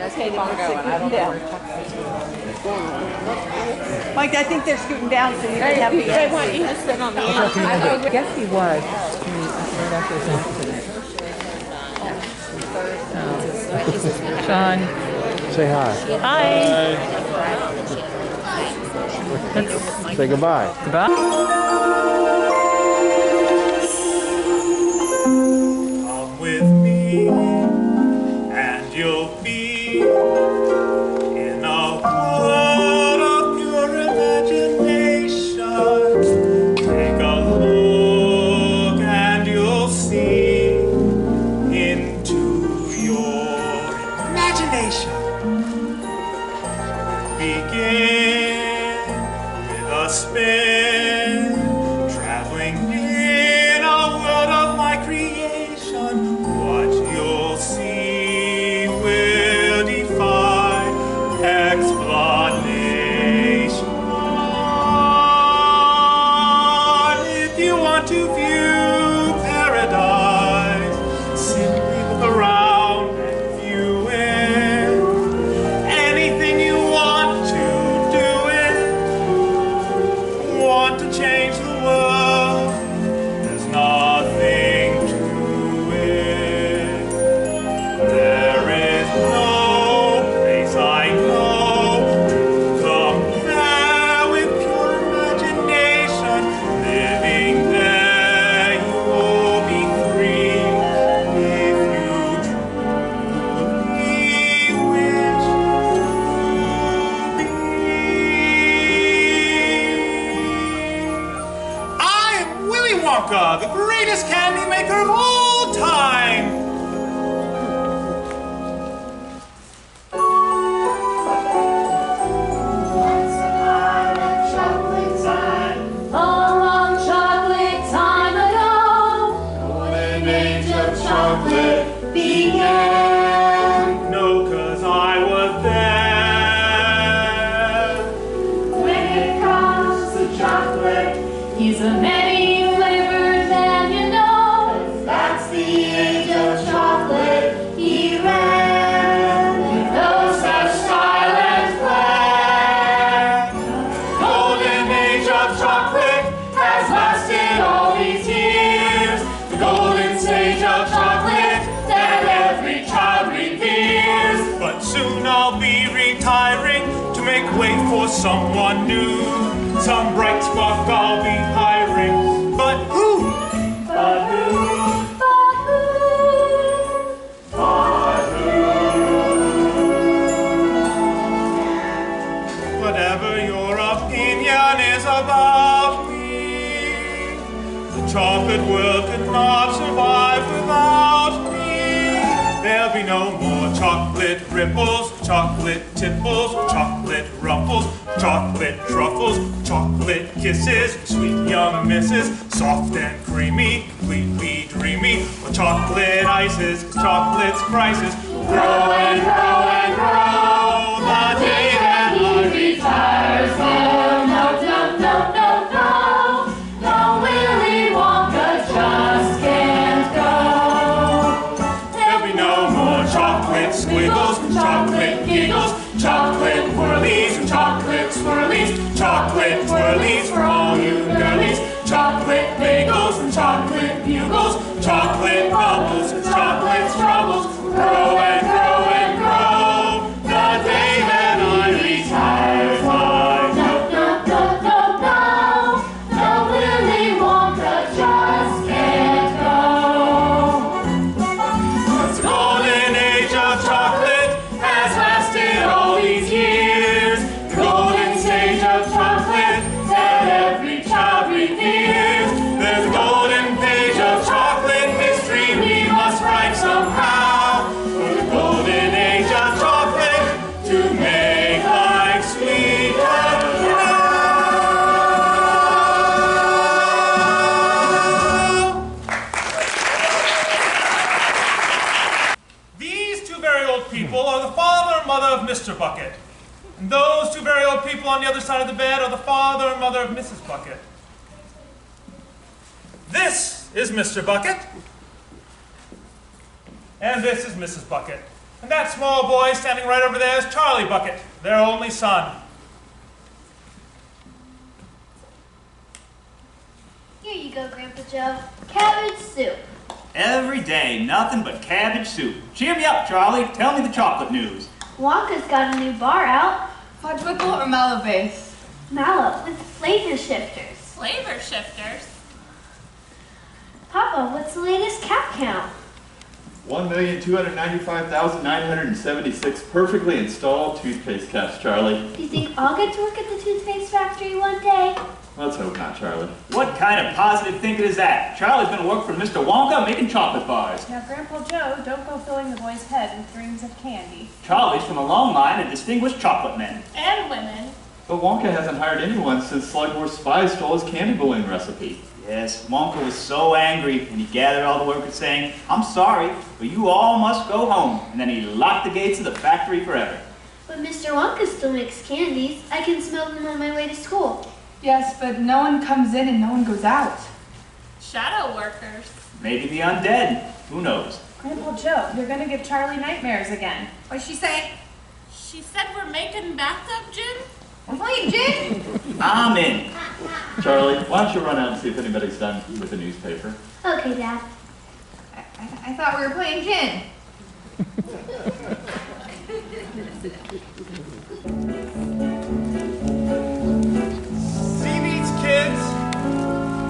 Okay, then we're scooting down. Mike, I think they're scooting down, so you can have the They want you to sit on the end. I guess he was right after his accident. Sean. Say hi. Hi. Say goodbye. Goodbye. Come with me, and you'll be in a world of pure imagination. Take a look, and you'll see into your imagination. Begin with a spin, traveling in a world of my creation. What you'll see will defy explanation. If you want to view paradise, simply look around and view it. Anything you want to do it. Want to change the world, there's nothing to it. There is no place I know to compare with pure imagination. Living there, you will be free if you truly wish to be. I am Willy Wonka, the greatest candy maker of all time. A long chocolate time ago, golden age of chocolate began. No, 'cause I was there. When it comes to chocolate, he's a many flavored man, you know. That's the age of chocolate he ran. With no such style and flair. Golden age of chocolate Has lasted all these years. The golden stage of chocolate that every child reveres. but soon I'll be retiring to make way for someone new. Some bright spark I'll be hiring, but who? But who? Whatever your opinion is about me, the chocolate world could not survive without me. There'll be no more chocolate ripples, chocolate tipples, chocolate ruffles, chocolate truffles, chocolate kisses, sweet young misses, soft and creamy, completely dreamy, or chocolate ices, 'cause chocolate's prices will grow and grow and grow. The day that I Retires, no, no, no, no, no, no. No, Willy Wonka just can't go. There'll be no more chocolate squiggles, chocolate giggles, chocolate whirlies and chocolate swirlies, chocolate twirlies for all you girlies, chocolate bagels and chocolate bugles, chocolate bubbles and chocolate troubles grow and grow and grow. The day that I retire, No, no, no, no, no. No, Willy Wonka just can't go. the golden age of chocolate has lasted all these years. The golden stage of chocolate That every child reveres. There's a golden page of chocolate history we must write somehow. For the golden age of chocolate to make life sweeter now. These two very old people are the father and mother of Mr. Bucket. And those two very old people on the other side of the bed are the father and mother of Mrs. Bucket. This is Mr. Bucket. And this is Mrs. Bucket. And that small boy standing right over there is Charlie Bucket, their only son. Here you go, Grandpa Joe. Cabbage soup. Every day, nothing but cabbage soup. Cheer me up, Charlie. Tell me the chocolate news. Wonka's got a new bar out. Fudgewickle or mallow base? Mallow with flavor shifters. Flavor shifters? Papa, what's the latest cap count? 1,295,976 perfectly installed toothpaste caps, Charlie. Do you think I'll get to work at the toothpaste factory one day? Let's hope not, Charlie. What kind of positive thinking is that? Charlie's gonna work for Mr. Wonka making chocolate bars. Now, Grandpa Joe, don't go filling the boy's head with dreams of candy. Charlie's from a long line of distinguished chocolate men. And women. But Wonka hasn't hired anyone since Slugmore's spies stole his candy balloon recipe. Yes, Wonka was so angry, and he gathered all the workers saying, "I'm sorry, but you all must go home." And then he locked the gates of the factory forever. But Mr. Wonka still makes candies. I can smell them on my way to school. Yes, but no one comes in and no one goes out. Shadow workers. Maybe the undead. Who knows? Grandpa Joe, you're gonna give Charlie nightmares again. What'd she say? She said we're making bathtub gin? We're playing gin? I'm in. Charlie, why don't you run out and see if anybody's done with the newspaper? Okay, Dad. I thought we were playing gin. See these kids?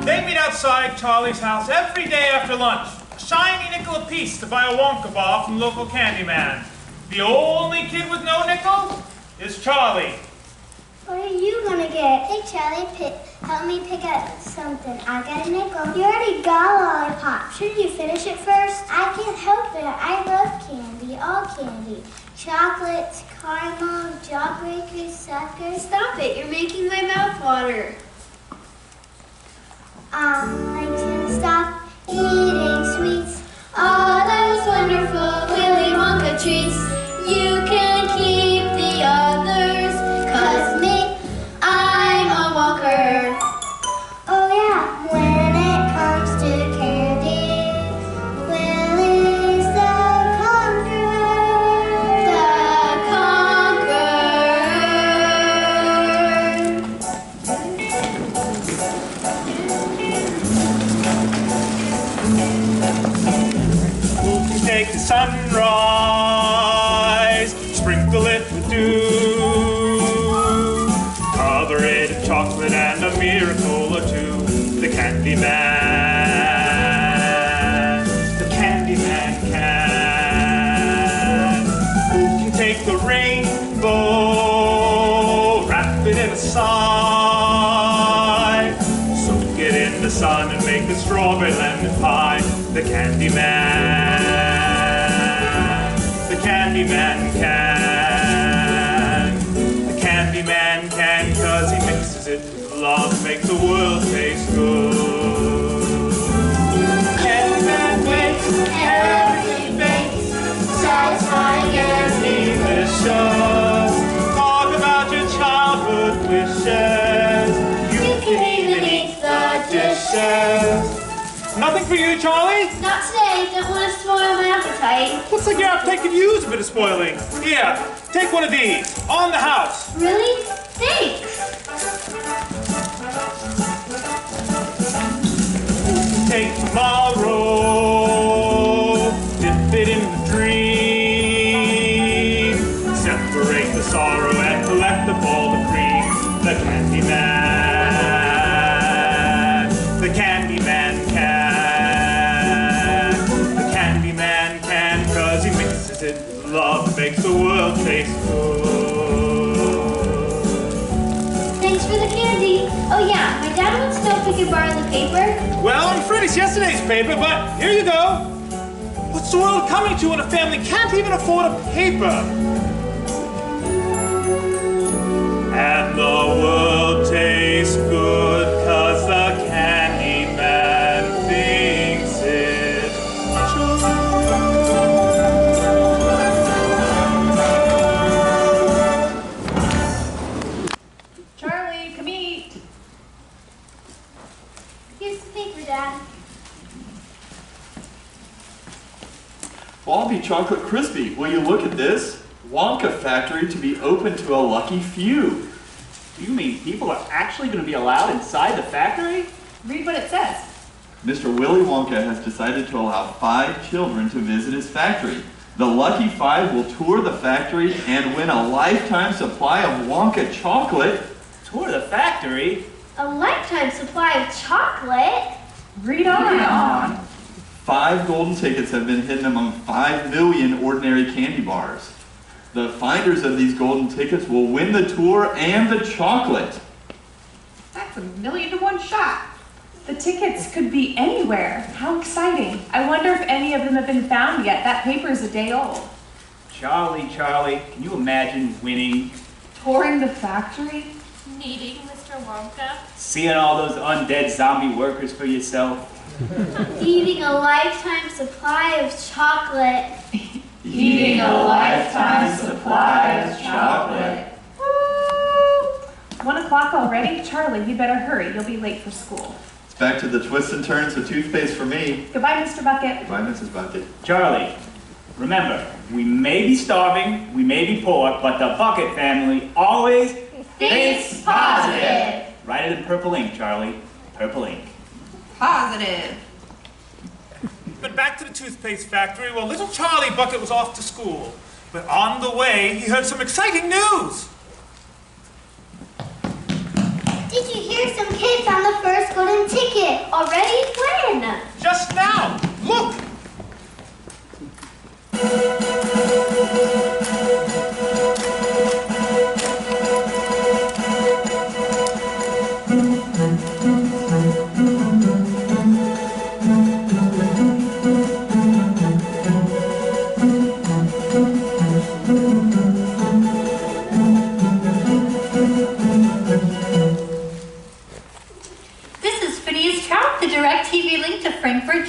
They meet outside Charlie's house every day after lunch. A shiny nickel apiece to buy a Wonka bar from the local candy man. The only kid with no nickel is Charlie. What are you gonna get? Hey Charlie, help me pick up something. I got a nickel. You already got a lollipop. Shouldn't you finish it first? I can't help it. I love candy, all candy. Chocolates, caramel, jawbreakers, suckers. Stop it, you're making my mouth water. I can't stop eating sweets. All those wonderful Willy Wonka treats. You can keep the others, 'cause me, I'm a walker. Oh yeah, when it comes to candy, Willy's the conqueror. Who can take the sunrise, sprinkle it with dew, cover it in chocolate and a miracle or two? The Candy Man. The Candy Man can. Who can take the rainbow, wrap it in a sigh, soak it in the sun and make a strawberry lemon pie? The Candy Man. The Candy Man can. The Candy Man can, 'cause he mixes it with love, makes the world taste good. Candy Man makes everything bakes, satisfying and delicious. Talk about your childhood wishes. You can even eat the dishes. Nothing for you, Charlie? Not today, don't want to spoil my appetite. Looks like your appetite could use a bit of spoiling. Here, take one of these. On the house. Really? Thanks. Take tomorrow, dip it in the dream, separate the sorrow and collect up all the cream. The Candy Man. The Candy Man can. The Candy Man can, 'cause he mixes it with love, makes the world taste good. Thanks for the candy. Oh yeah, my dad wants to know if we could borrow the paper. Well, I'm afraid it's yesterday's paper, but here you go. What's the world coming to when a family can't even afford a paper? And the world tastes good 'cause the Candy Man thinks it should. Charlie, come eat. Here's the paper, Dad. Well, I'll be chocolate crispy. Will you look at this? Wonka factory to be open to a lucky few. Do you mean people are actually going to be allowed inside the factory? Read what it says. Mr. Willy Wonka has decided to allow 5 children to visit his factory. The lucky 5 will tour the factory and win a lifetime supply of Wonka chocolate. Tour the factory? A lifetime supply of chocolate? Read on. 5 golden tickets have been hidden among 5 million ordinary candy bars. The finders of these golden tickets will win the tour and the chocolate. That's a 1,000,000 to 1 shot. The tickets could be anywhere. How exciting. I wonder if any of them have been found yet. That paper is a day old. Charlie, can you imagine winning? Touring the factory? Meeting Mr. Wonka. Seeing all those undead zombie workers for yourself? Eating a lifetime supply of chocolate. Eating a lifetime supply of chocolate. 1 o'clock already? Charlie, you better hurry. You'll be late for school. It's back to the twists and turns of toothpaste for me. Goodbye, Mr. Bucket. Bye, Mrs. Bucket. Charlie, remember, we may be starving, we may be poor, but the Bucket family always Thinks positive. Write it in purple ink, Charlie. Purple ink. Positive. But back to the toothpaste factory. Well, little Charlie Bucket was off to school. But on the way, he heard some exciting news. Did you hear some kids found the first golden ticket? Already? When? Just now. Look.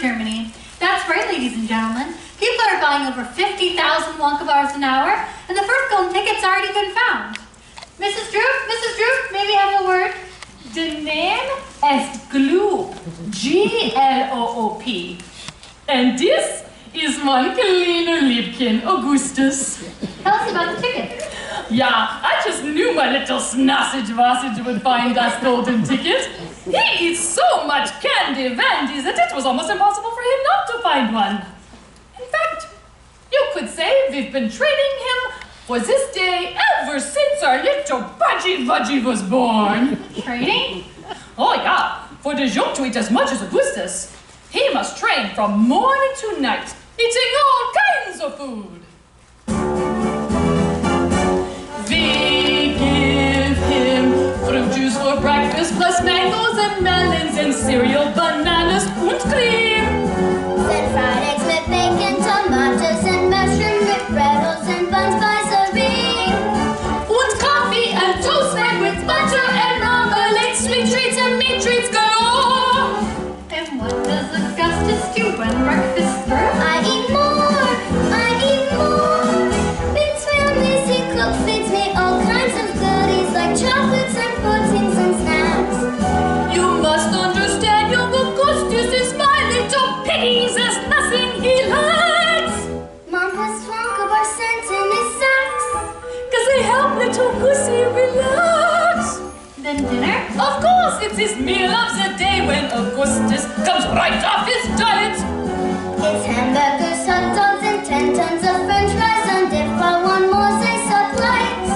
Germany. That's right, ladies and gentlemen. People are buying over 50,000 Wonka bars an hour, and the first golden ticket's already been found. Mrs. Droop, may we have a word? The name is Gloop. Gloop. And this is one kleiner Liebchen, Augustus. Tell us about the ticket. Yeah, I just knew my little sausage would find us golden ticket. He eats so much candy vandies that it was almost impossible for him not to find one. In fact, you could say we've been training him for this day ever since our little Budgie was born. Training? Oh yeah, for the young to eat as much as Augustus. He must train from morning to night, eating all kinds of food. We give him fruit juice for breakfast, plus mangoes and melons and cereal, bananas and cream. Then fried eggs with bacon, tomatoes and mushroom with pretzels and buns by serene. And coffee and toast made with butter and marmalade, sweet treats and meat treats galore. And what does Augustus do when breakfast's through? I eat more, I eat more. Big families he cooks feeds me all kinds of goodies like chocolates and puddings and snacks. You must understand, young Augustus is my little piggies. There's nothing he likes. Mom puts Wonka bar scent in his socks. 'Cause they help little Goosey relax. Then dinner? Of course, it's his meal of the day when Augustus comes right off his diet. It's hamburgers, hot dogs, and 10 tons of french fries. And if I want more, say supplies.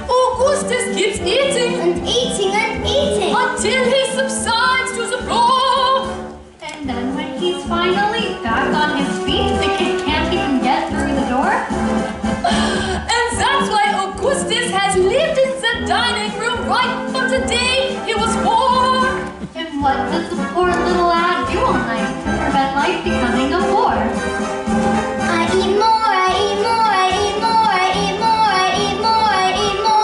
Augustus keeps eating And eating and eating. until he subsides to the floor. And then when he's finally back on his feet, the kid can't even get through the door? And that's why Augustus has lived in the dining room right from the day he was born. And what does the poor little lad do all night to prevent life becoming a bore? I eat more, I eat more, I eat more, I eat more, I eat more, I eat more.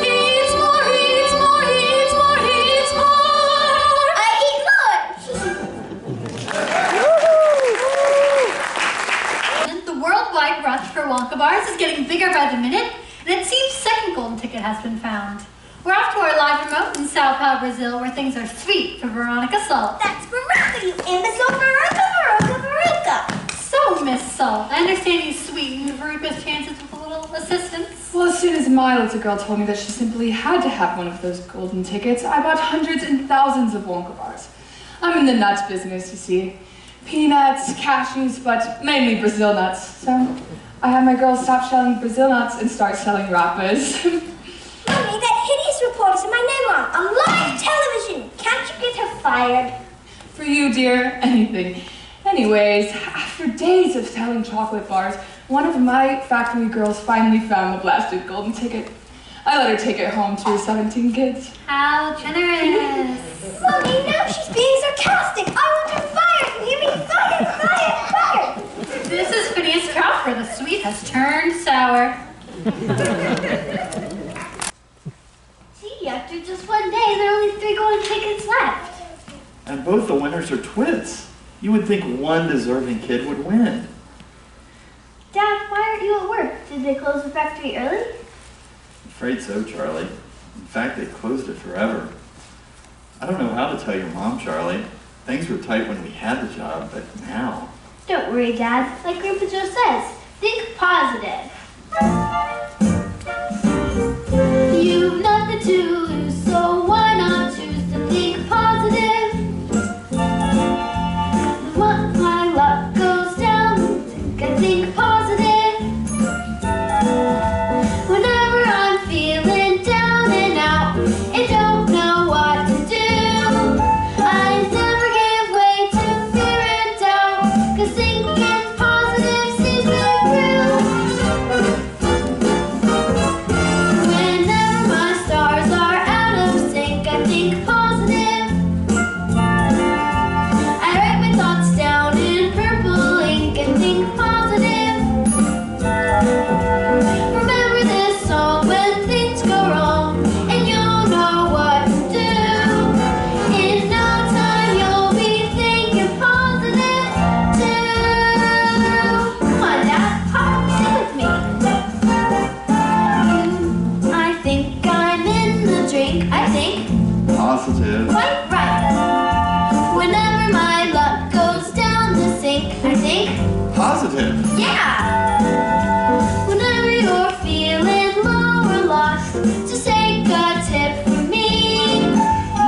He eats more, he eats more, he eats more, he eats more. I eat more. And the worldwide rush for Wonka bars is getting bigger by the minute, and it seems a second golden ticket has been found. We're off to our live remote in Sao Paulo, Brazil, where things are sweet for Veronica Salt. That's Veronica, you imbecile Veronica, Veronica, Veronica. Oh, Miss Salt, I understand you sweetened Veruca's chances with a little assistance. Well, as soon as my little girl told me that she simply had to have one of those golden tickets, I bought hundreds and thousands of Wonka bars. I'm in the nuts business, you see. Peanuts, cashews, but mainly Brazil nuts. So I had my girls stop selling Brazil nuts and start selling wrappers. Mommy, that hideous reporter's in my name on live television. Can't you get her fired? For you, dear, anything. Anyways, after days of selling chocolate bars, one of my factory girls finally found the blasted golden ticket. I let her take it home to her 17 kids. How generous. Mommy, now she's being sarcastic. I want her fired. You hear me? Fired. This is Phineas Crawford. The sweet has turned sour. See, after just one day, there are only 3 golden tickets left. And both the winners are twins. You would think one deserving kid would win. Dad, why aren't you at work? Did they close the factory early? Afraid so, Charlie. In fact, they closed it forever. I don't know how to tell your mom, Charlie. Things were tight when we had the job, but now... Don't worry, Dad. Like Grandpa Joe says, think positive. You've nothing to lose, so why not choose to think positive? When my luck goes down, I think positive. Whenever I'm feeling down and out and don't know what to do, I never give way to fear and doubt, 'cause thinking positive seems really true. Whenever my stars are out of sync, I think positive. I write my thoughts down in purple ink and think positive. Remember this song when things go wrong and you'll know what to do. In no time you'll be thinking positive too. Come on, Dad, hop, sing with me. I think I'm in the drink. I think Positive. quite right. Whenever my luck goes down the sink, I think Positive. yeah! Whenever you're feeling low or lost, just take a tip from me.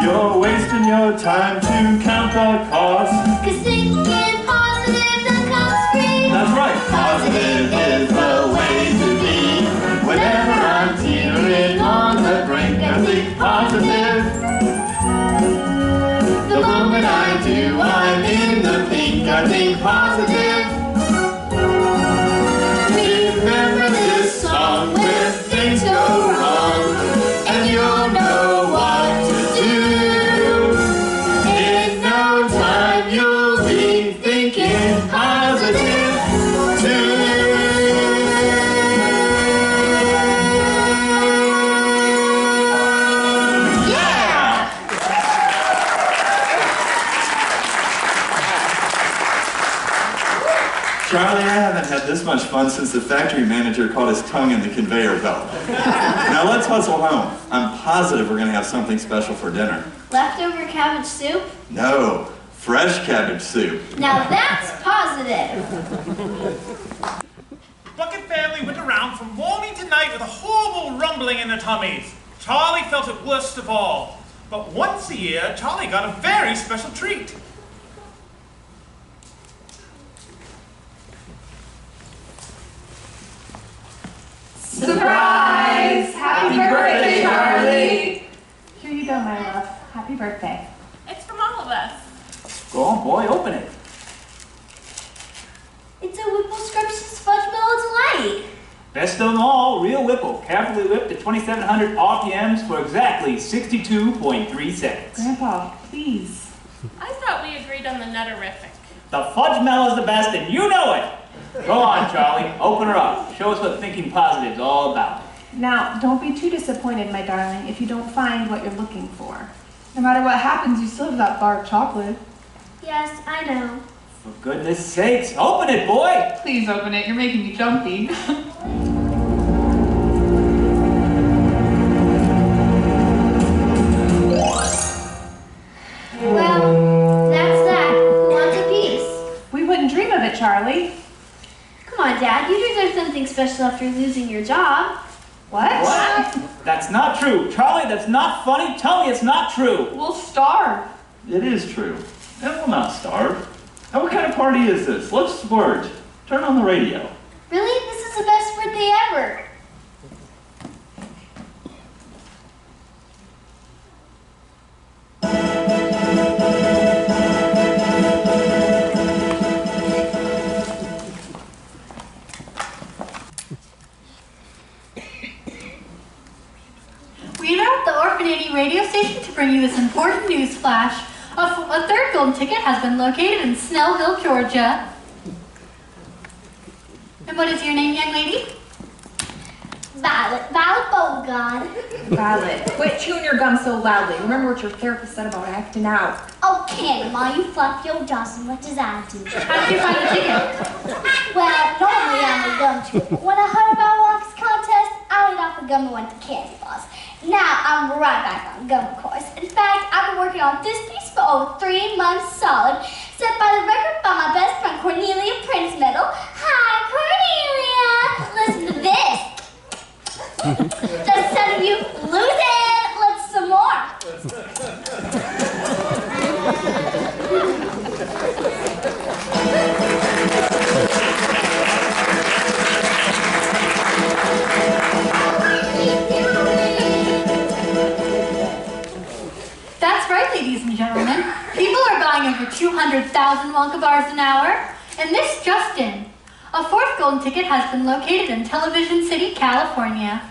You're wasting your time to count the cost. 'Cause thinking positive, that comes free. That's right. Positive is the way to be. Whenever I'm teetering on the brink, I think positive. The moment I do, I'm in the pink. I think positive. Remember this song when things go wrong, and you'll know what to do. In no time, you'll be thinking positive too. Yeah! Charlie, I haven't had this much fun since the factory manager caught his tongue in the conveyor belt. Now let's hustle home. I'm positive we're gonna have something special for dinner. Leftover cabbage soup? No, fresh cabbage soup. Now that's positive. Bucket family went around from morning to night with a horrible rumbling in their tummies. Charlie felt it worst of all. But once a year, Charlie got a very special treat. Surprise! Happy birthday, Charlie! Here you go, my love. Happy birthday. It's from all of us. Go on, boy, open it. It's a Whipple Scrumptious Fudge Mellow Delight. Best of them all, real Whipple, carefully whipped at 2,700 RPMs for exactly 62.3 seconds. Grandpa, please. I thought we agreed on the Nutterific. The fudge mellow's the best, and you know it. Go on, Charlie, open her up. Show us what thinking positive's all about. Now, don't be too disappointed, my darling, if you don't find what you're looking for. No matter what happens, you still have that bar of chocolate. Yes, I know. For goodness sakes, open it, boy! Please open it. You're making me jumpy. Well, that's that. Who wants a piece? We wouldn't dream of it, Charlie. on, Dad. You deserve something special after losing your job. What? What? That's not true. Charlie, that's not funny. Tell me it's not true. We'll starve. It is true. And we'll not starve. Now, what kind of party is this? Let's splurge. Turn on the radio. Really? This is the best birthday ever. We interrupt the Orphanity radio station to bring you this important news flash. A third golden ticket has been located in Snellville, Georgia. And what is your name, young lady? Violet. Violet Beauregard. Violet. Quit chewing your gum so loudly. Remember what your therapist said about acting out. Okay, Ma, you fluffy old Johnson. What does that do? How did you find the ticket? Well, normally I'm a gum chewer, but when I heard about Walk's contest, I laid off a gum and went to candy bars. Now I'm right back on gum course. In fact, I've been working on this piece for over 3 months solid, set by the record by my best friend Cornelia Prince Medal. Hi, Cornelia! Listen to this. Just some of you lose it. Let's some more. That's right, ladies and gentlemen. People are buying over 200,000 Wonka bars an hour. And this just in. A fourth golden ticket has been located in Television City, California,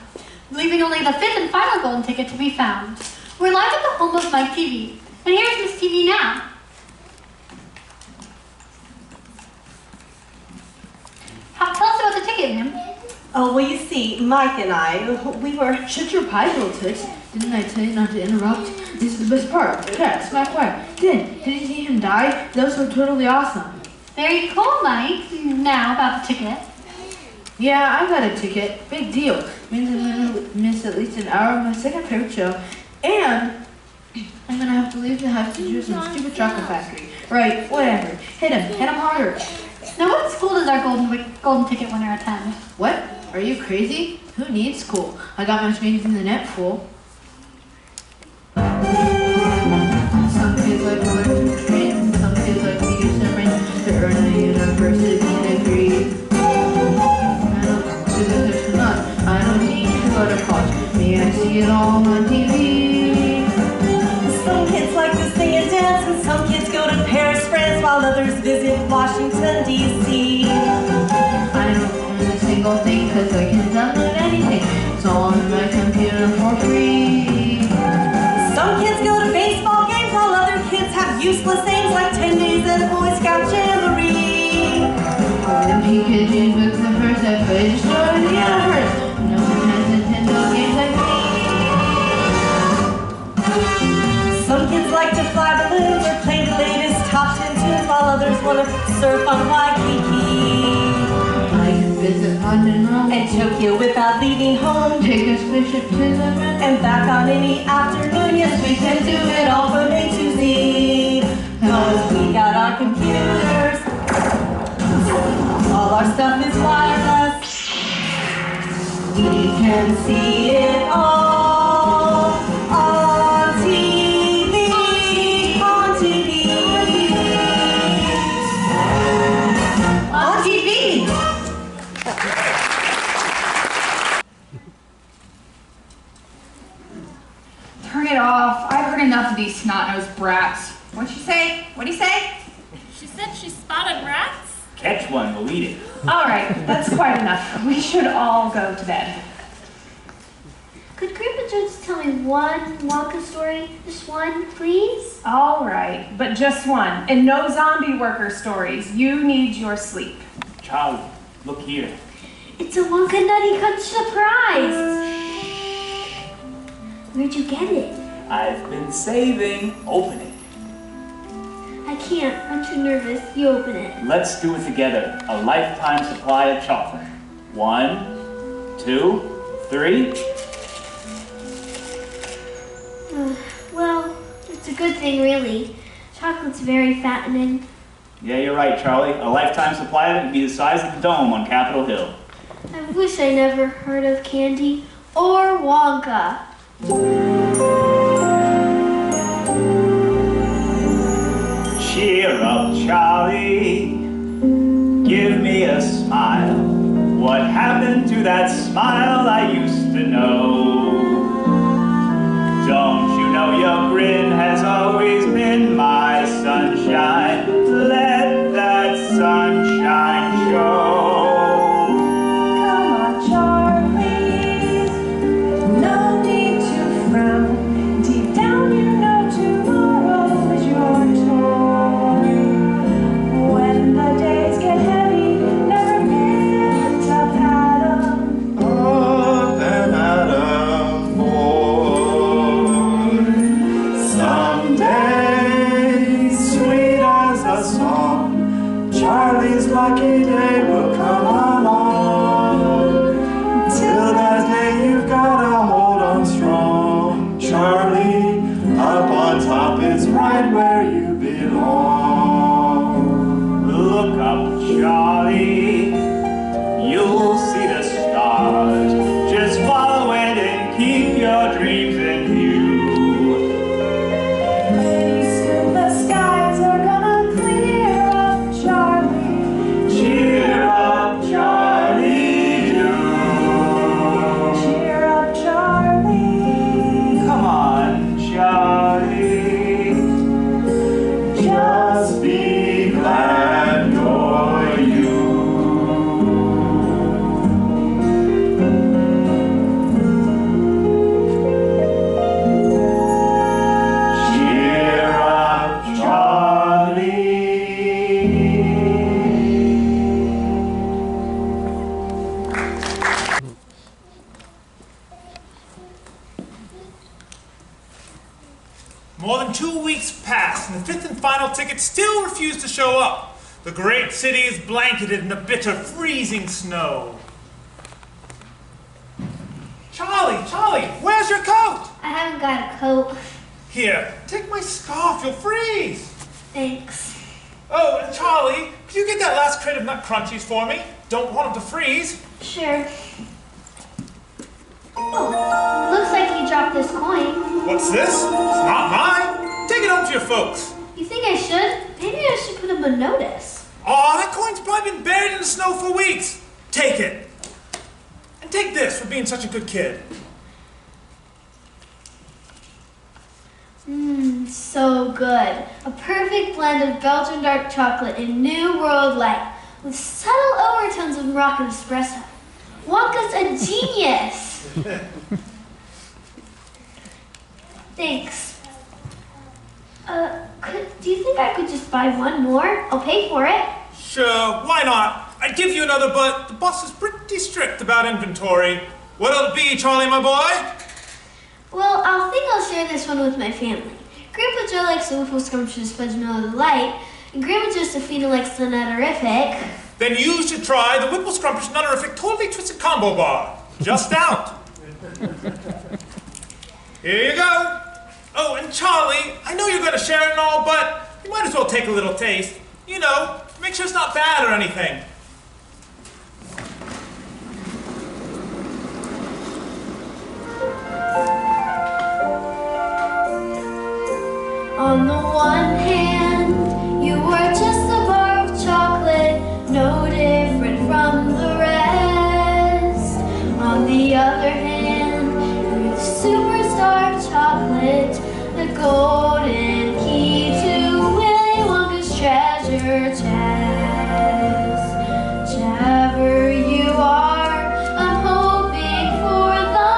leaving only the fifth and final golden ticket to be found. We're live at the home of Mike TV. And here's Miss TV now. Tell us about the ticket, ma'am. Oh, well, you see, Mike and I, we were... Shut your pie, little toots. Didn't I tell you not to interrupt? This is the best part. Cat, smack whack. Didn't you see him die? That was so totally awesome. Very cool, Mike. Now, about the ticket. Yeah, I got a ticket. Big deal. Means I'm gonna miss at least an hour of my second favorite show. And I'm gonna have to leave the house to do some stupid chocolate factory. Right, whatever. Hit him harder. Now, what school does our golden ticket winner attend? What? Are you crazy? Who needs school? I got my strings in the net full. Some kids like to learn to train, some kids like to use their brains to earn a university degree. I don't do this or not. I don't need to go to college. Me, I see it all on TV. Some kids like to sing and dance, and some kids go to Paris, France, while others visit Washington, D.C. I don't learn a single thing because I can download anything. It's all on my computer for free. Some kids go to baseball games, while other kids have useless things like 10 days at Boy Scout Jamboree. Olympic kids with the first I played destroy the universe. No one has Nintendo games like me. Some kids like to fly balloons or play the latest top 10 tunes, while others want to surf on Waikiki. I can visit London, Rome, And Tokyo without leaving home. take a spaceship to the moon. And back on any afternoon, yes, we can do it all from A to Z. Cause we got our computers. All our stuff is wireless. We can see it all on TV. On TV. On TV. Turn it off. I've heard enough of these snot-nosed brats. What'd she say? What'd he say? She said she spotted rats? Catch one, we'll eat it. All right, that's quite enough. We should all go to bed. Could Grandpa Jones tell me one Wonka story? Just one, please? All right, but just one. And no zombie worker stories. You need your sleep. Charlie, look here. It's a Wonka Nutty Crunch surprise! Where'd you get it? I've been saving. Open it. I can't. I'm too nervous. You open it. Let's do it together. A lifetime supply of chocolate. 1, 2, 3. Well, it's a good thing, really. Chocolate's very fattening. Yeah, you're right, Charlie. A lifetime supply of it would be the size of the dome on Capitol Hill. I wish I never heard of candy or Wonka. Cheer up, Charlie. Give me a smile. What happened to that smile I used to know? Don't you know your grin has always been my sunshine? Let that sunshine show. Come on, Charlie. No need to frown. Deep down, you know tomorrow is your turn. When the days get heavy, never get up at 'em. Up and at 'em, boy. Someday, sweet as a song, Charlie's lucky day will come along. Till that day, you've gotta hold on strong. Charlie, up on top is right where you belong. Look up, Charlie. You'll see the stars. Just follow it and keep your dreams in view. Pretty soon the skies are gonna clear up, Charlie. Cheer up, Charlie, do. Cheer up, Charlie. Come on, Charlie. Just be glad you're you. Cheer up, Charlie. More than 2 weeks passed, and the fifth and final ticket still refused to show up. The great city is blanketed in the bitter, freezing snow. Charlie, where's your coat? I haven't got a coat. Here, take my scarf, you'll freeze. Thanks. Oh, and Charlie, could you get that last crate of nut crunchies for me? Don't want them to freeze. Sure. Oh, looks like you dropped this coin. What's this? It's not mine. Take it home to your folks. You think I should? Maybe I should put up a notice. Aw, that coin's probably been buried in the snow for weeks. Take it. And take this for being such a good kid. So good. A perfect blend of Belgian dark chocolate and New World Light with subtle overtones of Moroccan espresso. Wonka's a genius. Thanks. Do you think I could just buy one more? I'll pay for it. Sure, why not? I'd give you another, but the boss is pretty strict about inventory. What'll it be, Charlie, my boy? Well, I'll share this one with my family. Grandpa Joe likes the Whipple Scrumptious Fudge Miller Light, and Grandma Josephina likes the Nutterific. Then you should try the Whipple Scrumptious Nutterific Totally Twisted Combo Bar. Just out. Here you go. Oh, and Charlie, I know you're going to share it and all, but you might as well take a little taste. You know, make sure it's not bad or anything. On the one hand, you were just a bar of chocolate, no different from the rest. On the other hand, you're the superstar of chocolate, the golden key to Willy Wonka's treasure chest. Whichever you are, I'm hoping for the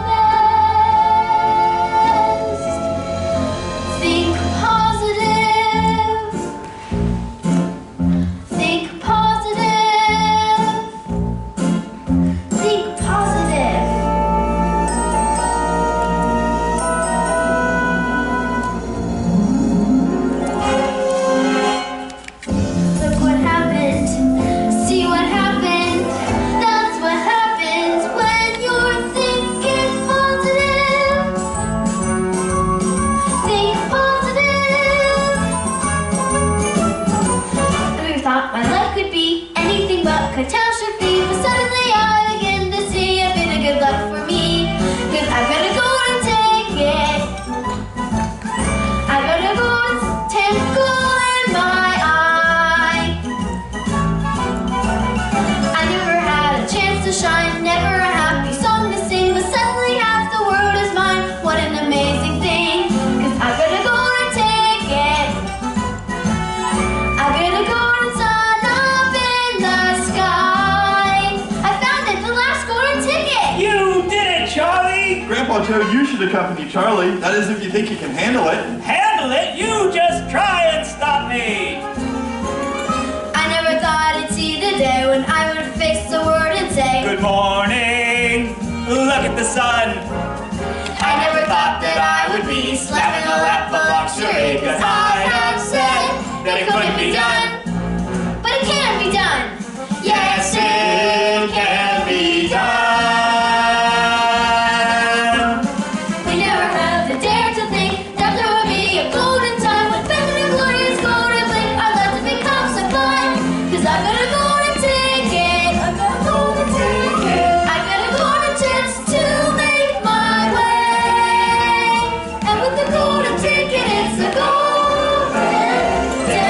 best. Think positive. Think positive. Think positive. Grandpa Joe, you should accompany Charlie. That is, if you think you can handle it. Handle it? You just try and stop me. I never thought I'd see the day when I would face the word and say, Good morning, look at the sun. I never thought that I would be slapping a lap of luxury, 'cause I have said that it couldn't be done. But it can be done. Yes, it can be done. We never have the dare to think that there would be a golden time when fame and glory is golden blink. I'd love to become sublime, 'cause I've got a golden ticket. I've got a golden ticket. I've got a golden chance to make my way. And with the golden ticket, it's a golden day.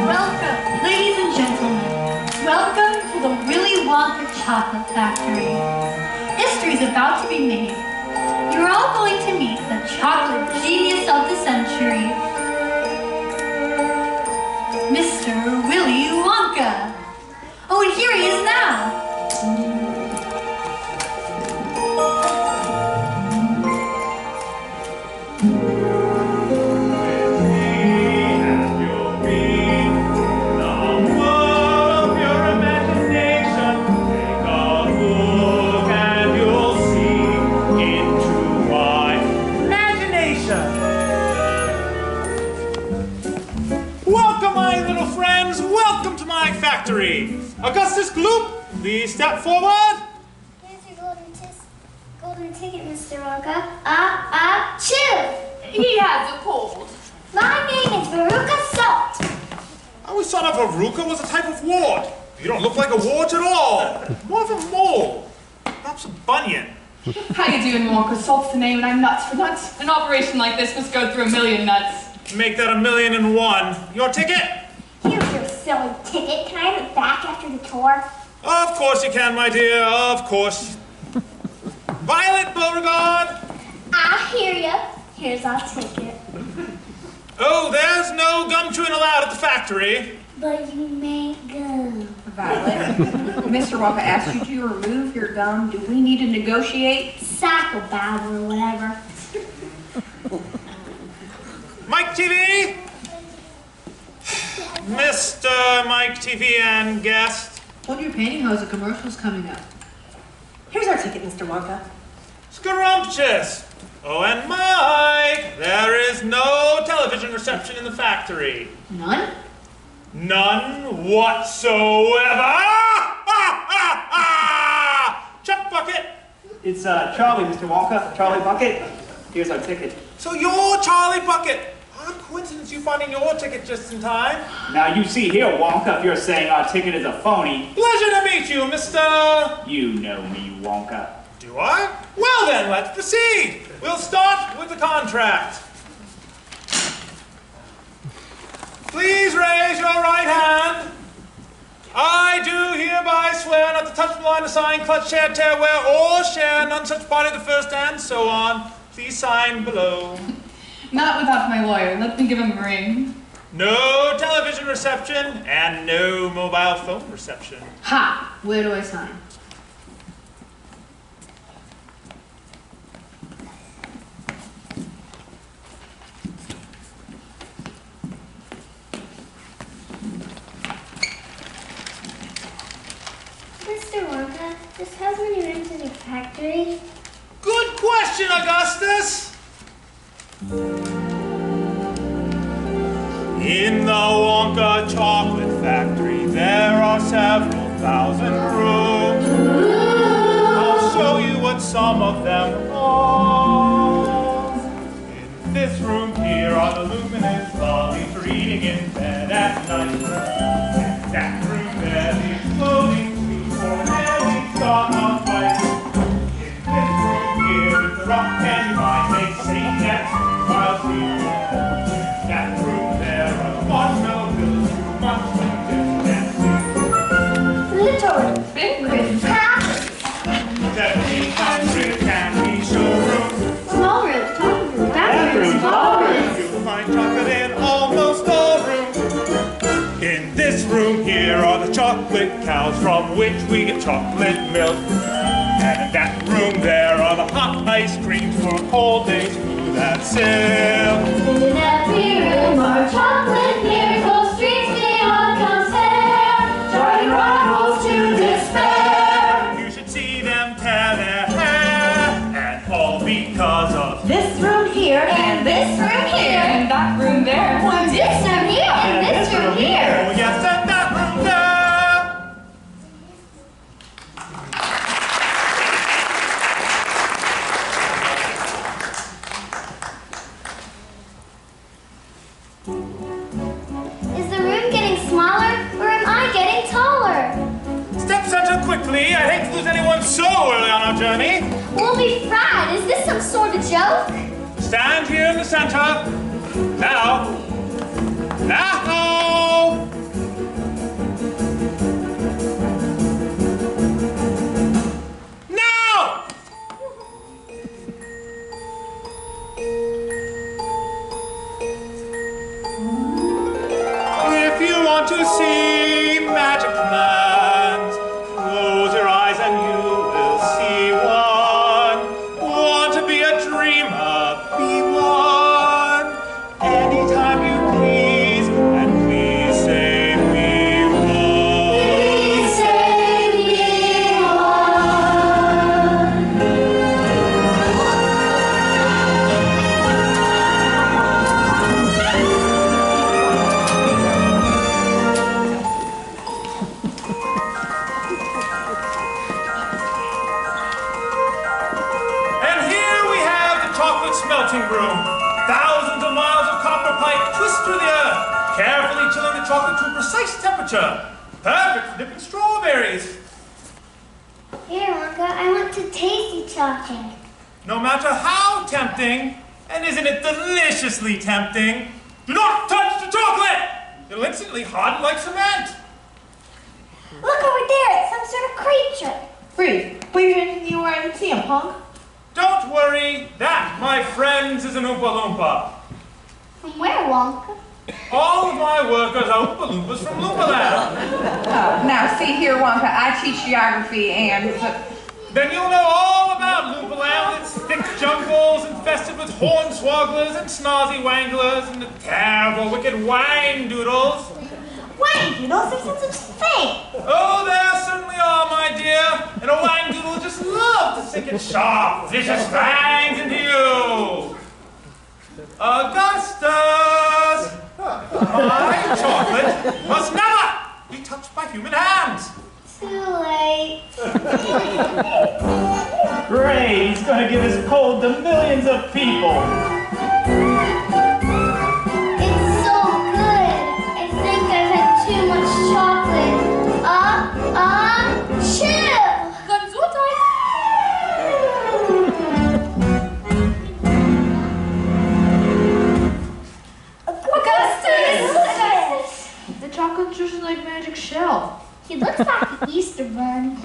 Welcome, ladies and gentlemen. Welcome to the Willy Wonka Chocolate Factory. History's about to be made. You're all going to meet the chocolate genius of the century, Mr. Willy Wonka. Oh, and here he is now. Welcome, my little friends. Welcome to my factory. Augustus Gloop, please step forward. Here's your golden ticket, Mr. Wonka. Chill. He has a cold. My name is Veruca Salt. I always thought a verruca was a type of wart. You don't look like a wart at all. More of a mole. Perhaps a bunion. How you doing, Wonka? Salt's the name, and I'm nuts for nuts. An operation like this must go through a million nuts. Make that 1,000,001. Your ticket? Here's your silly ticket. Can I have it back after the tour? Of course you can, my dear. Of course. Violet Beauregard. I hear ya. Here's our ticket. Oh, there's no gum chewing allowed at the factory. But you may go. Violet, Mr. Wonka asked you to remove your gum. Do we need to negotiate? Psychobabble or whatever. Mike TV? Mr. Mike TV and guest. Hold your pantyhose, a commercial's coming up. Here's our ticket, Mr. Wonka. Scrumptious. Oh, and Mike, there is no television reception in the factory. None? None whatsoever. Chuck Bucket. It's Charlie, Mr. Wonka. Charlie Bucket. Here's our ticket. So you're Charlie Bucket. Odd coincidence you finding your ticket just in time. Now you see here, Wonka, if you're saying our ticket is a phony. Pleasure to meet you, Mr. You know me, Wonka. Do I? Well then, let's proceed. We'll start with the contract. Please raise your right hand. I do hereby swear not to touch, malign, assign, clutch, share, tear, wear, or share none such party the first and so on. Please sign below. Not without my lawyer. Let me give him a ring. No television reception and no mobile phone reception. Ha! Where do I sign? Mr. Wonka, just how many rooms in your factory? Good question, Augustus. In the Wonka Chocolate Factory, there are several thousand rooms. I'll show you what some of them are. In this room here are the luminous lollies reading in bed at night. In that room there the exploding sweet ordinary song of life. In this room here is the rock candy mine, they say that's while she's there. In that room there are the marshmallow pills who must dancing. Little Big quiz. 1,700 candy showrooms. cows from which we get chocolate milk. And in that room there are the hot ice creams for cold days smooth as silk. And in every room are chocolate miracles, streets beyond compare, driving rivals to despair. You should see them tear their hair, and all because of this room here and this room here And that room there. And this room here. and this room here. oh yes, and that room there. Is the room getting smaller or am I getting taller? Step center quickly. I hate to lose anyone so early on our journey. We'll be fried. Is this some sort of joke? Stand here in the center. Now. Now. Now. If you want to see magic lands, close your eyes and you will see one. Want to be a dreamer? Be one. Anytime you please, and please say be one. Please say be one. And here we have the chocolate smelting room. Thousands of miles of copper pipe twist through the earth, carefully chilling the chocolate to a precise temperature. Perfect for dipping strawberries. Here, Wonka, I want to taste your chocolate. No matter how tempting, and isn't it deliciously tempting, do not touch the chocolate! It'll instantly harden like cement. Look over there, it's some sort of creature. Freeze. What are you drinking you where I can see him, punk? Don't worry, that, my friends, is an Oompa Loompa. From where, Wonka? All of my workers are Oompa Loompas from Loompaland. Now, see here, Wonka, I teach geography and... Then you'll know all about Loompaland with its thick jungles infested with hornswogglers and snazzy wanglers and the terrible wicked wang doodles. Wang doodles, there's some such thing. Oh, there certainly are, my dear. And a wang doodle would just love to sink its sharp, vicious fangs into you. Augustus, my chocolate must never be touched by human hands. Too late. Great, he's going to give his cold to millions of people. It's so good. I think I've had too much chocolate. Chill. Augustus! The chocolate's just like magic shell. He looks like an Easter bunny.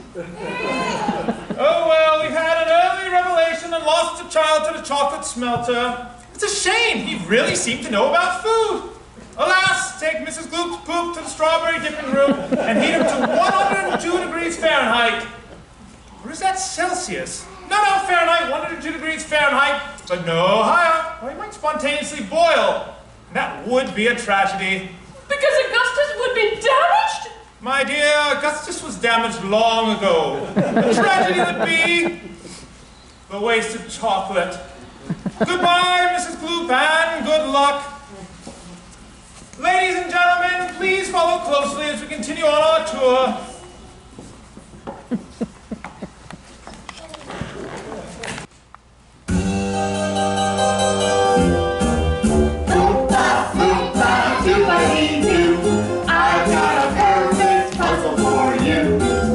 Oh, well, we've had an early revelation and lost a child to the chocolate smelter. It's a shame. He really seemed to know about food. Alas, take Mrs. Gloop's poop to the strawberry dipping room and heat him to 102 degrees Fahrenheit. Or is that Celsius? No, Fahrenheit, 102 degrees Fahrenheit, but no higher, or he might spontaneously boil. And that would be a tragedy. Because Augustus would be damaged? My dear, Augustus was damaged long ago. The tragedy would be the wasted chocolate. Goodbye, Mrs. Gloop, and good luck. Ladies and gentlemen, please follow closely as we continue on our tour. I've got a perfect puzzle for you.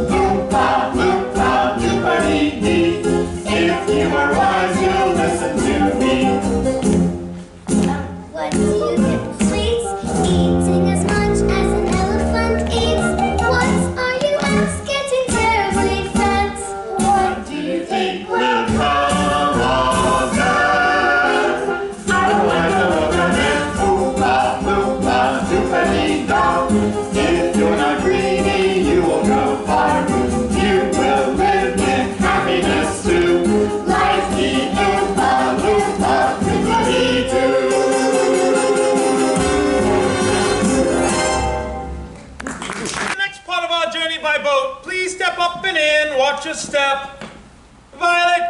Oompa, loompa, doopity-dee. If you are wise, you'll listen to me. What do you get for sweets? Eating as much as an elephant eats. What are a step. Violet,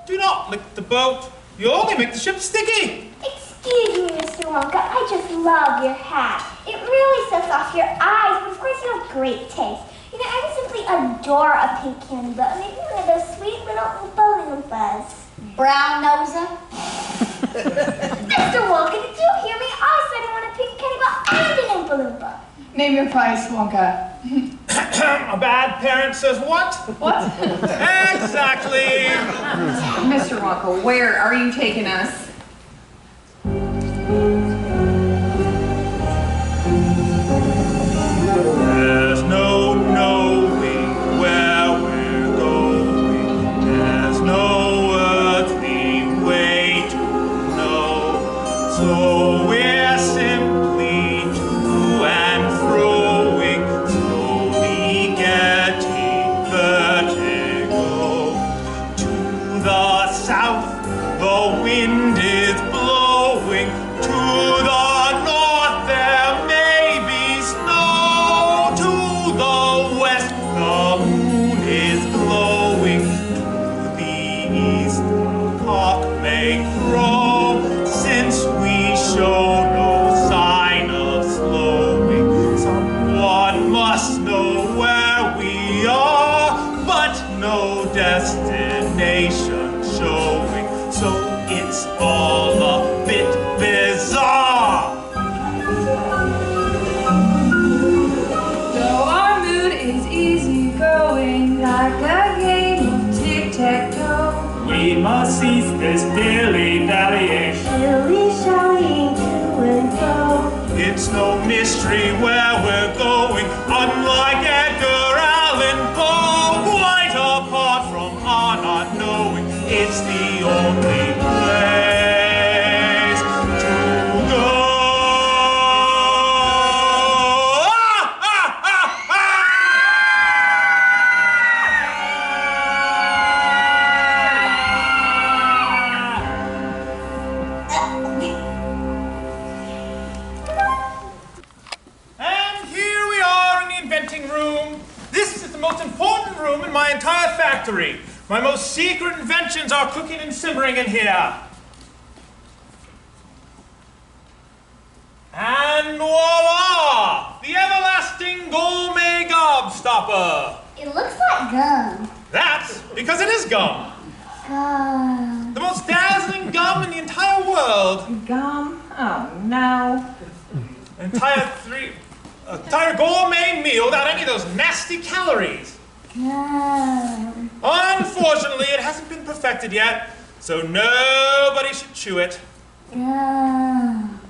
do not lick the boat. You'll only make the ship sticky. Excuse me, Mr. Wonka, I just love your hat. It really sets off your eyes, but of course you have great taste. You know, I simply adore a pink candy boat, maybe one of those sweet little Oompa Loompas. Brown noser. Mr. Wonka, did you hear me? I said I want a pink candy boat and an Oompa Loompa. Name your price, Wonka. A bad parent says what? What? Exactly. Mr. Wonka, where are you taking us? There's no knowing where we're going. There's no earthly way to know. So we're simply to and froing, slowly getting vertigo. To the south, the wind is blowing. To the north, there may be snow. To the west, the moon is glowing. To the east, the cock may crow. Since we show no sign of slowing, someone must know where we are, but no destination showing. So it's all a bit bizarre. Though our mood is easy going, like a game of tic-tac-toe. We must cease this dilly-dallying. Shilly-shallying to and fro. It's no mystery where we're going, unlike Edgar Allan Poe. Quite apart from our not knowing, it's the only place to go. And here we are in the inventing room. This is the most important room in my entire factory. My most secret inventions are cooking and simmering in here. And voila! The everlasting gourmet gobstopper. It looks like gum. That's because it is gum. Gum. The most dazzling gum in the entire world. Gum? Oh, no. Entire gourmet meal without any of those nasty calories. Gum. Unfortunately, it hasn't been perfected yet, so nobody should chew it. Gum.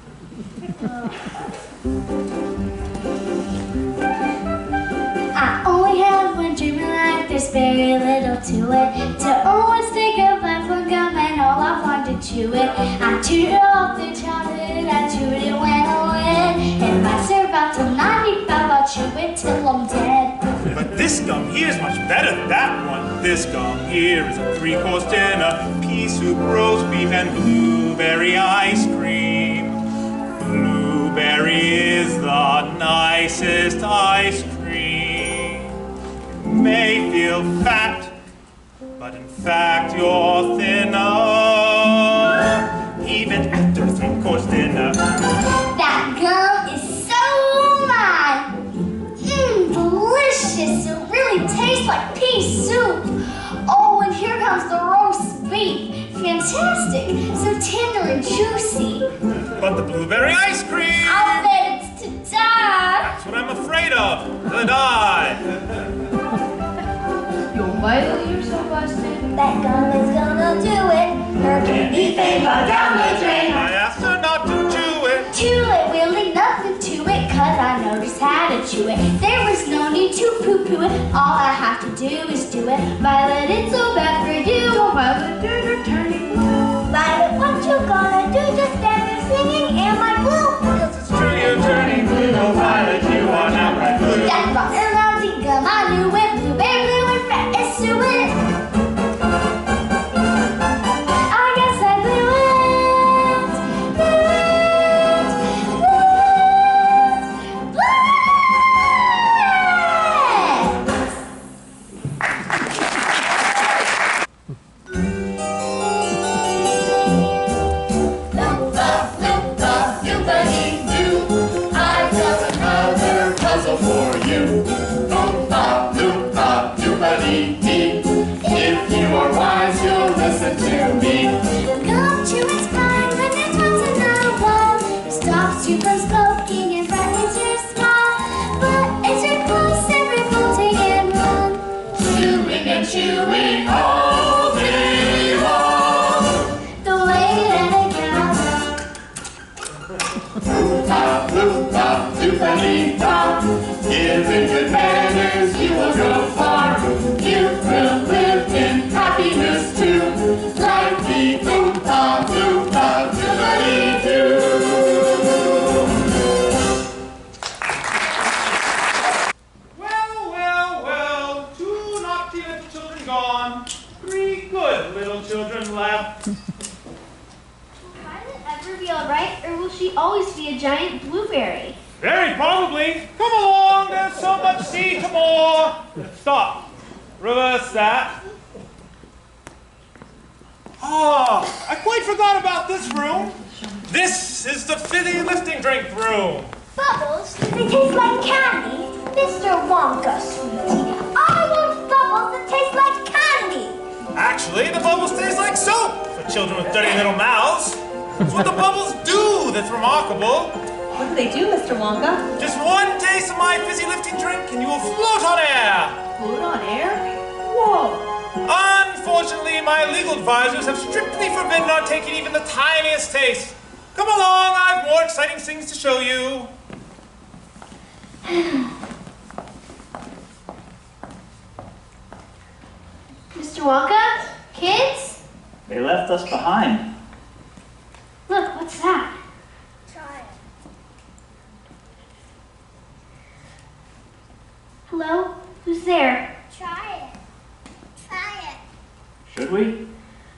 I only have one dream in life, there's very little to it. To always think of life when gum and all I want to chew it. I chewed it off the childhood, I chewed it when I went. If I survive till 95, I'll chew it till I'm dead. But this gum here is much better than that one. This gum here is a 3-course dinner, pea soup, roast beef, and blueberry ice cream. Blueberry is the nicest ice cream. You may feel fat, but in fact you're thinner, even after a 3-course dinner. That gum is so mine. Delicious. It really tastes like pea soup. Oh, and here comes the roast beef. Fantastic. So tender and juicy. But the blueberry ice cream! I'll bet it's to die. That's what I'm afraid of. The die. You're vital, you're so busted. That gum is gonna do it. Her candy favor down the drain. I asked her not to chew it. Chew it, really nothing to it, cause I know just how to chew it. There was no need to poo-poo it. All I have to do is do it. Violet, it's so bad for you. Don't Violet, do you're turning blue. Violet, what you gonna do? Just stand there singing, am I blue? Yes, it's true, you're turning blue. Oh, Violet, you are now bright blue. That's rock and rousing gum, I knew it. Blueberry blue and red is suet. I guess I blew it. Blew it. Blew it. me. If you are wise, you'll listen to me. Come to his mind when it comes in the wall. It stops you from smoking and brightens your smile. But as you're close, every revolting and run. Chewing and chewing all day long. The way that it counts. Flute-top, flute-top, doopity-top. Given good manners, you will go far. You will live in happiness too. Like the flute-top, flute-top, doopity-doo. Well, 2 naughty little children gone. 3 good little children left. Will Violet ever be alright, or will she always be a giant blueberry? Very probably. Come along, there's so much to see to more. Stop. Reverse that. Oh, I quite forgot about this room. This is the fizzy lifting drink room. Bubbles? They taste like candy. Mr. Wonka, sweetie. I want bubbles that taste like candy. Actually, the bubbles taste like soap for children with dirty little mouths. It's what the bubbles do that's remarkable. What do they do, Mr. Wonka? Just one taste of my fizzy lifting drink and you will float on air. Float on air? Whoa. Unfortunately, my legal advisors have strictly forbidden our taking even the tiniest taste. Come along, I have more exciting things to show you. Mr. Wonka? Kids? They left us behind. Look, what's that? Try it. Hello? Who's there? Try it. Try it. Should we?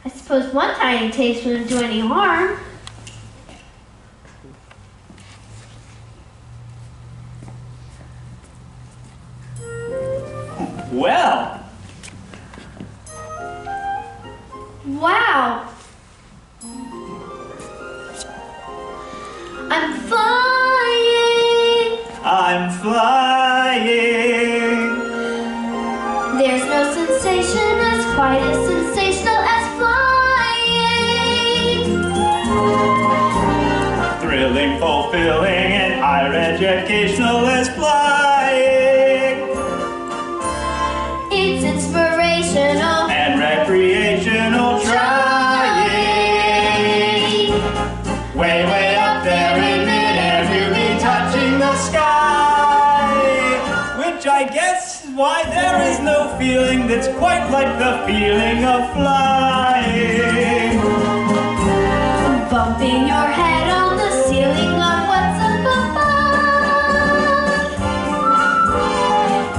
I suppose one tiny taste wouldn't do any harm. Well. Wow. I'm flying. I'm flying. There's no sensation that's quite as sensational as flying. Thrilling, fulfilling, and higher educational as flying. It's inspirational And recreational trying. Way, way up there in midair to be touching the sky. Which I guess is why there is no feeling that's quite like the feeling of flying. bumping your head on the ceiling of what's up above.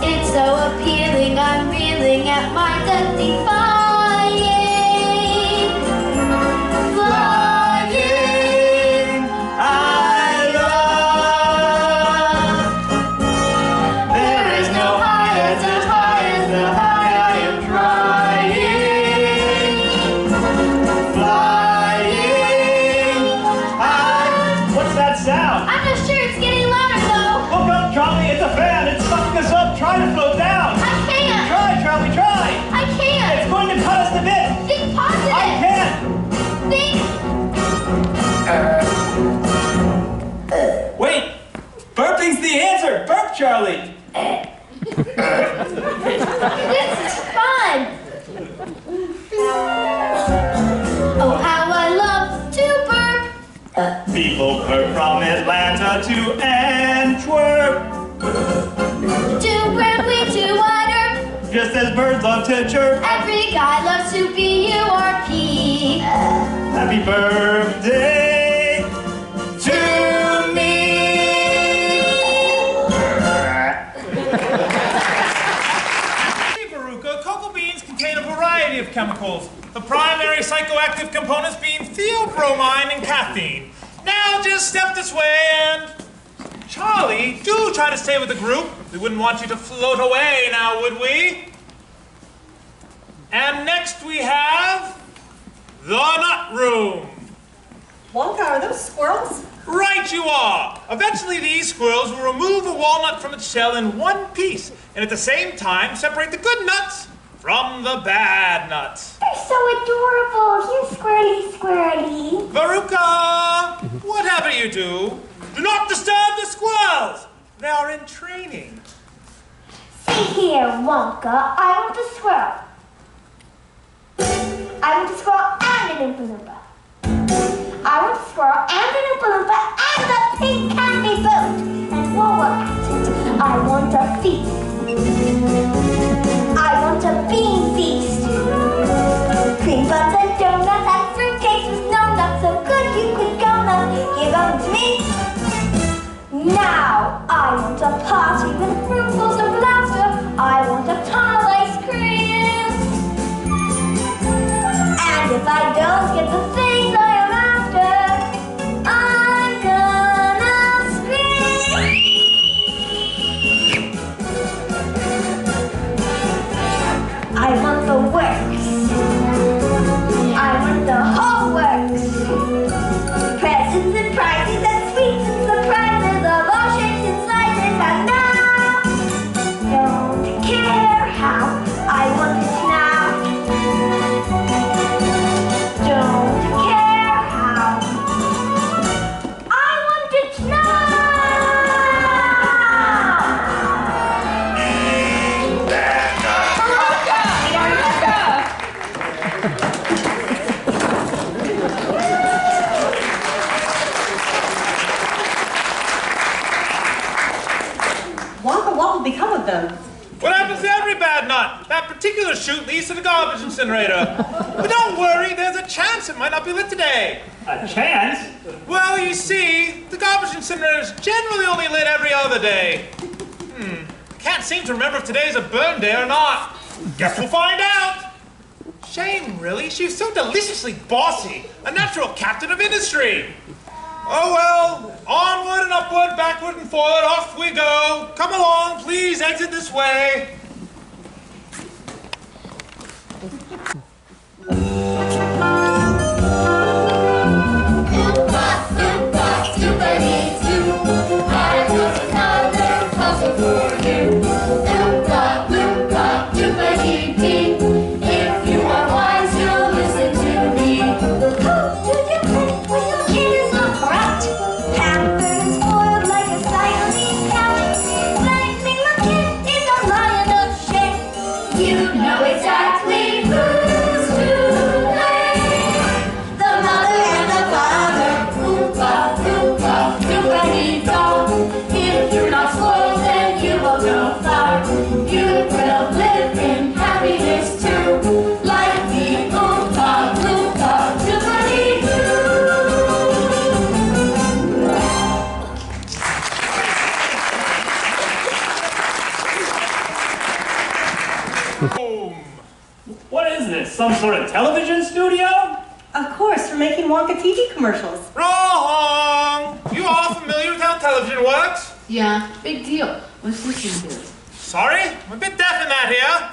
It's so appealing, I'm reeling at my death defying. Flying, I love. There is no high as high as the high I am trying. Flying, What's that sound? I'm not sure, it's getting louder though. Look up, Charlie, it's a fan. It's sucking us up. Try to float down. I can't. Try, Charlie, try. I can't. It's going to cut us to bits. Think positive. I can't. Think. Wait, burping's the answer. Burp, Charlie. This is fun. Oh, how I love to burp. People burp from Atlanta to Antwerp. To Berkeley, to Wider. Just as birds love to chirp. Every guy loves to be URP. Happy birthday to me. Hey, Veruca, cocoa beans contain a variety of chemicals, the primary psychoactive components being theobromine and caffeine. Now just step this way and... Charlie, do try to stay with the group. We wouldn't want you to float away now, would we? And next we have... the nut room. Wonka, are those squirrels? Right you are! Eventually these squirrels will remove a walnut from its shell in one piece, and at the same time separate the good nuts from the bad nuts. They're so adorable. Here, squirrely, squirrely. Veruca, whatever you do not disturb the squirrels. They are in training. See here, Wonka. I want a squirrel. I want a squirrel and an Oompa Loompa. I want a squirrel and an Oompa Loompa and a pink candy boat. And while we're at it, I want a feast. I want a bean feast. Cream buns and donuts and fruitcakes with no nuts, so good you could go nuts. Give them to me. Now I want a party with roomfuls of laughter. I want a ton of ice cream. And if I don't get the things I am after, I'm gonna scream. I want the works. I want the whole works. Presents and prizes and sweets and surprises of all shapes and sizes. And now, don't care how I want it now. Don't care how I want it now. Wonka, what will become of them? What happens to every bad nut? That particular chute leads to the garbage incinerator. But don't worry, there's a chance it might not be lit today. A chance? Well, you see, the garbage incinerator is generally only lit every other day. I can't seem to remember if today's a burn day or not. Guess we'll find out. Shame, really. She's so deliciously bossy. A natural captain of industry. Oh well, onward and upward, backward and forward, off we go. Come along, please exit this way. If you are wise, you'll listen to me. Who do you think when your kid is a brat? Pampered and spoiled like a Siamese cat. Blaming the kid is a lion of shame. You know exactly who's to blame. The mother and the father. Oompa, oompa, oompa-dee-dong. If you're not spoiled, then you will go far. You will live in happiness too, like the Oompa Loompa Doompa-dee-doo. What is this? Some sort of television studio? Of course, for making Wonka TV commercials. Wrong! You are familiar with how television works? Yeah, big deal. What's this thing do? Sorry, I'm a bit deaf in that here.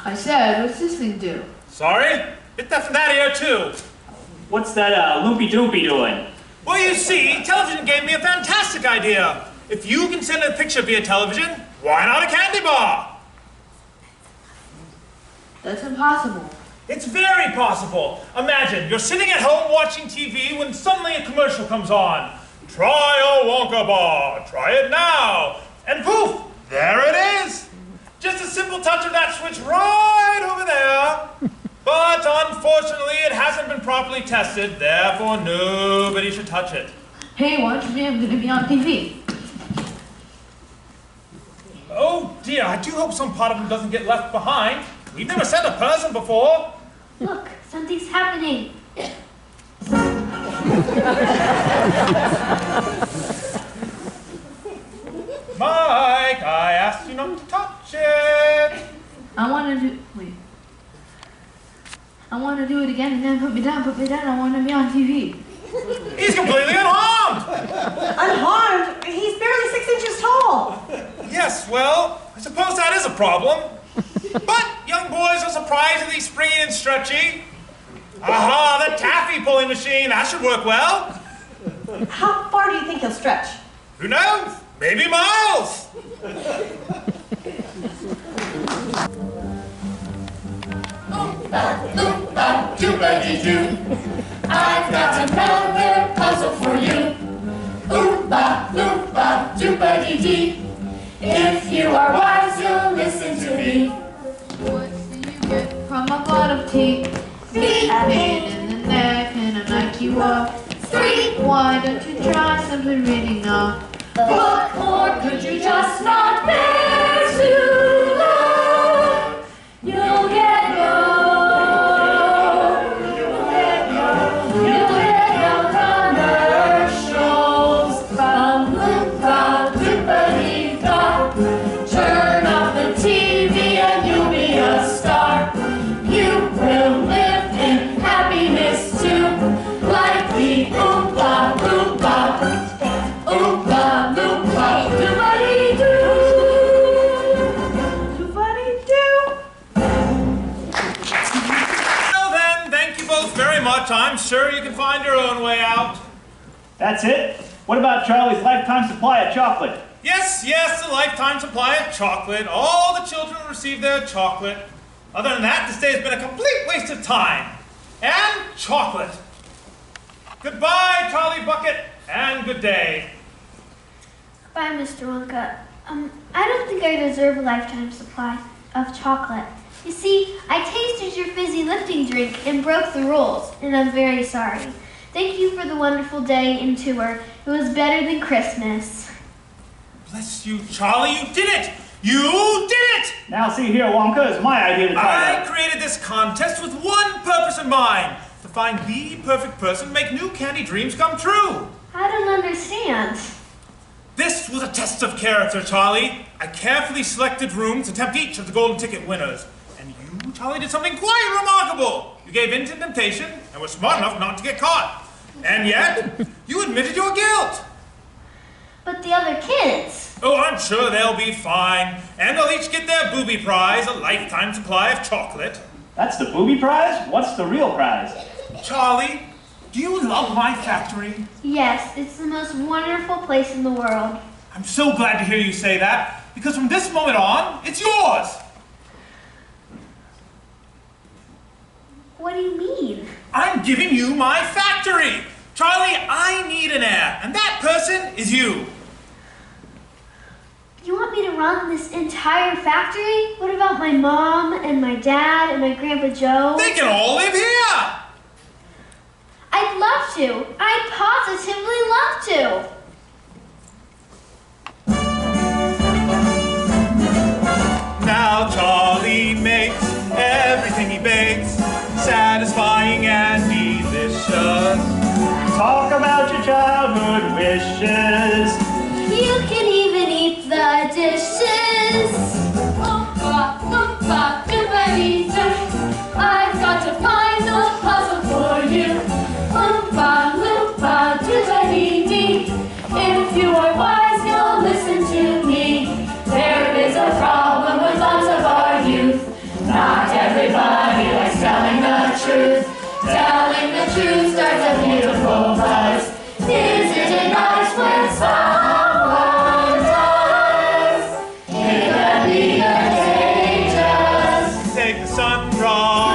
I said, what's this thing do? Sorry, bit deaf in that here too. What's that loopy doopy doing? Well, you see, television gave me a fantastic idea. If you can send a picture via television, why not a candy bar? That's impossible. It's very possible. Imagine, you're sitting at home watching TV when suddenly a commercial comes on. Try a Wonka bar. Try it now. And poof, there it is. Just a simple touch of that switch right over there. But unfortunately, it hasn't been properly tested. Therefore, nobody should touch it. Hey, watch me, I'm gonna be on TV. Oh dear, I do hope some part of them doesn't get left behind. We've never sent a person before. Look, something's happening. Mike, I asked you not to touch it. I wanna do it again and then put me down, I wanna be on TV. He's completely unharmed. Unharmed? He's barely 6 inches tall. Yes, well, I suppose that is a problem. But young boys are surprisingly springy and stretchy. Aha, the taffy pulling machine, that should work well. How far do you think he'll stretch? Who knows? Maybe miles. Loompa, doopity-doo. I've got another puzzle for you. Oompa, loompa, doopity-dee. If you are wise, you'll listen to me. What do you get from a pot of tea? Me. A pain in the neck and a knock you off. 3. Why don't you try simply reading off? Book, or could you just not bear to look? You'll get commercials from Loompa Doopity-da. Turn off the TV and you'll be a star. You will live in happiness too, like the Oompa Loompa. Oompa Loompa Doopity-doo. Doopity-doo. Well then, thank you both very much. I'm sure you can find your own way out. That's it? What about Charlie's lifetime supply of chocolate? Yes, yes, a lifetime supply of chocolate. All the children will receive their chocolate. Other than that, this day has been a complete waste of time. And chocolate. Goodbye, Charlie Bucket, and good day. Bye, Mr. Wonka. I don't think I deserve a lifetime supply of chocolate. You see, I tasted your fizzy lifting drink and broke the rules, and I'm very sorry. Thank you for the wonderful day and tour. It was better than Christmas. Bless you, Charlie, you did it! You did it! Now see here, Wonka, it's my idea to try I created this contest with one purpose in mind. To find the perfect person to make new candy dreams come true. I don't understand. This was a test of character, Charlie. I carefully selected rooms to tempt each of the golden ticket winners. And you, Charlie, did something quite remarkable. You gave in to temptation and were smart enough not to get caught. And yet, you admitted your guilt. But the other kids. Oh, I'm sure they'll be fine. And they'll each get their booby prize, a lifetime supply of chocolate. That's the booby prize? What's the real prize? Charlie, do you love my factory? Yes, it's the most wonderful place in the world. I'm so glad to hear you say that, because from this moment on, it's yours. What do you mean? I'm giving you my factory. Charlie, I need an heir, and that person is you. You want me to run this entire factory? What about my mom and my dad and my Grandpa Joe? They can all live here. I'd love to. I'd positively love to. Now Charlie makes everything he bakes satisfying and delicious. Talk about your childhood wishes. You can even eat the dishes. Oompa, loompa, doopity-doo. I've got to find the puzzle for you. Oompa, loompa, doopity-dee. If you are wise, you'll listen to me. There is a problem with lots of our youth. Not everybody likes telling the truth. Telling the truth starts a beautiful buzz. Isn't it nice when someone does? It can be contagious. Take the sunrise.